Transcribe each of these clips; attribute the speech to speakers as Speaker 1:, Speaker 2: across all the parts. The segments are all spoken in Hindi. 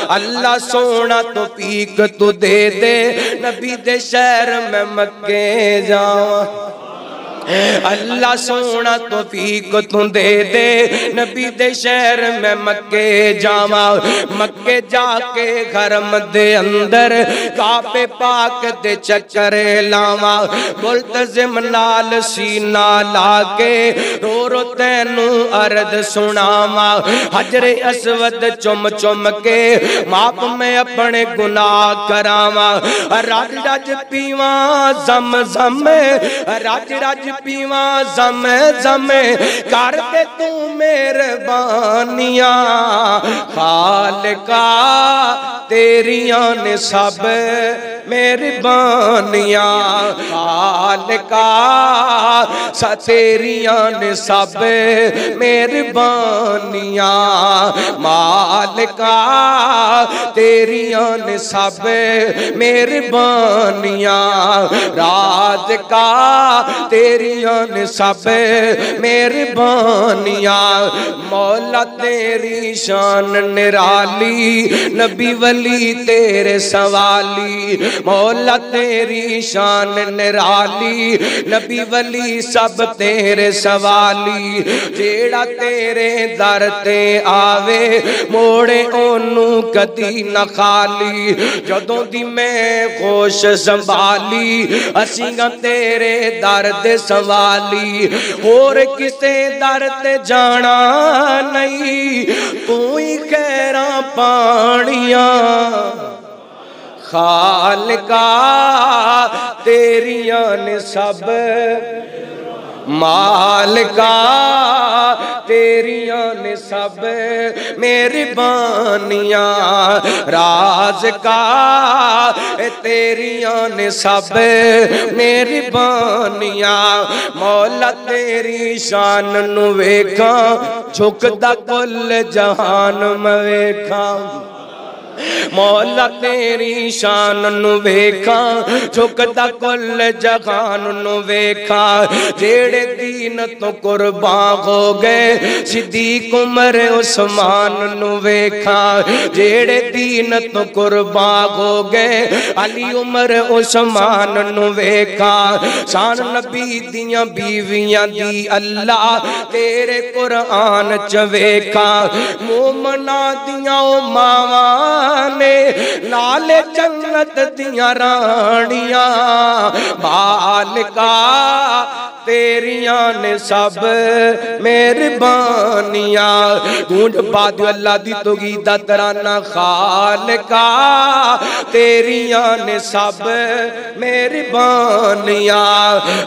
Speaker 1: अल्लाह सोना तौफीक तू दे दे नबी दे शहर में मक्के जावा। अल्लाह सोना तौफीक तू दे दे नबी दे शहर में मक्के जावा। मक्के जाके हरम दे अंदर काबे पाक दे चक्कर लावा। मुल्तजिम नाल सीना लाके रो रो तैनू अर्ज सुनावा। हजरे अस्वद चुम चुम के माप में अपने गुनाह करावा। रज रज पीवा जम जम रज रज पीवा जम जम कर दे तू मेहरबानियां। खालिका तेरियां ने सब मेहरबानियां। खालिका तेरियां ने सब मेहरबानियां। मालिका तेरियां ने सब मेहरबानियां। राज का तेरियां ने सब मेहरबानियां। मौला तेरी शान निराली नबी वली तेरे सवाली। मौला तेरी शान निराली नबी वली सब तेरे सवाली। जेड़ा तेरे दर ते आवे मोड़े ओनू कदी न खाली। जदों दी मैं होश संभाली असीं तेरे दर दे सवाली। होर किसे दर ते जाना नहीं तू ही खैरां पानियां। खालिका तेरियां ने सब मालिका तेरियां ने सब मेहरबानियां। राज का तेरियां ने सब मेहरबानियां। मौला तेरी शान नू वेखा झुकदा कुल जहान मैं वेखा। मौला तेरी शान नू वेखा झुकदा कुल जहान नू वेखा। जेड़े दीन तो कुर्बान हो गए सिद्दीक उमर उस्मान नू वेखा। जेड़े दीन तो कुर्बान हो गए अली उमर उस्मान नू वेखा। शान नबी दियां बीवियां दी अल्लाह तेरे कुरान च वेखा। मोमना दियां ओ मावां ने नाले जन्नत दियां रानियां। मालिका तेरियां ने सब मेहरबानियां। गूंज बाद अल्लाह दी तौहीद दा तराना। खालिका तेरियां ने सब मेहरबानियां।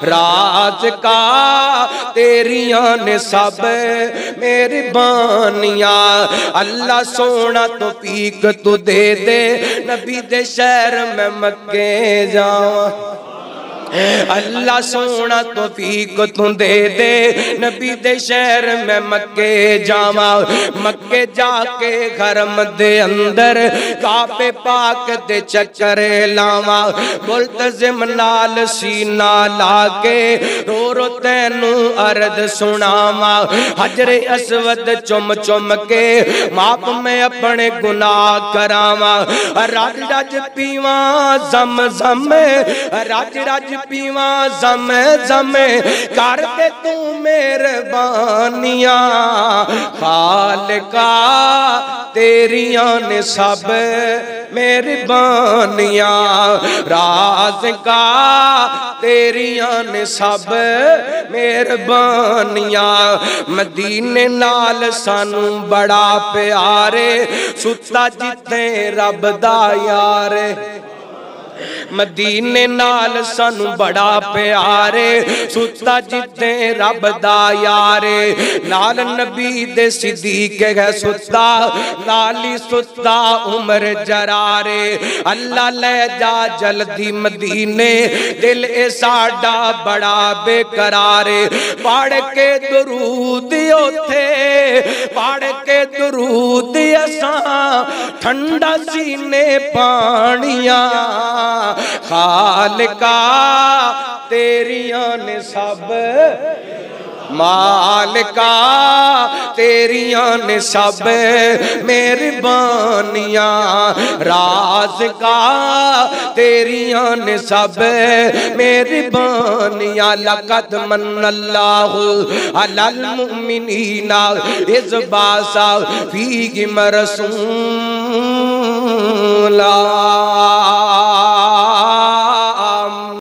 Speaker 1: राज का तेरियां ने सब मेहरबानियां। अल्लाह सोना तौफीक तू दे दे नबी दे शहर में मक्के जावा। अल्लाह सोना तौफीक तू दे दे नबी दे शहर में मक्के जावा। मक्के जाके हरम दे अंदर काबे पाक दे चक्कर लावा। मुल्तजिम नाल सीना लाके रो रो तैनू अर्ज सुनावा। हजरे अस्वद चुम चुम के माप में अपने गुनाह करावा। रज रज पीवा जम जम रज रज पीवा जम जम कर दे तू मेहरबानियां। खालिका तेरियां ने सब मेहरबानियां। राज का तेरियां ने सब मेहरबानियां। मदीने नाल सानू बड़ा प्यारे सुता जिथे रब दा यार। मदीने नाल सानू बड़ा प्यारे सुता जिथे रब दा यारे। नाल नबी दे सिद्दीक है सुता नाली सुता उमर जरारे। अल्लाह ले जा जल्दी मदीने दिल ए साडा बड़ा बेकरारे। पढ़ के दुरूद उथे पढ़ के दुरूद असां ठंडा सीने पानियां। खालिका तेरियां ने सब मालिका तेरियां ने सब मेहरबानियां, राज का तेरियां ने सब मेहरबानियां। लक़द मन्नल्लाहु अलल मुमिनीना इज़ बासा फीहिम रसूला।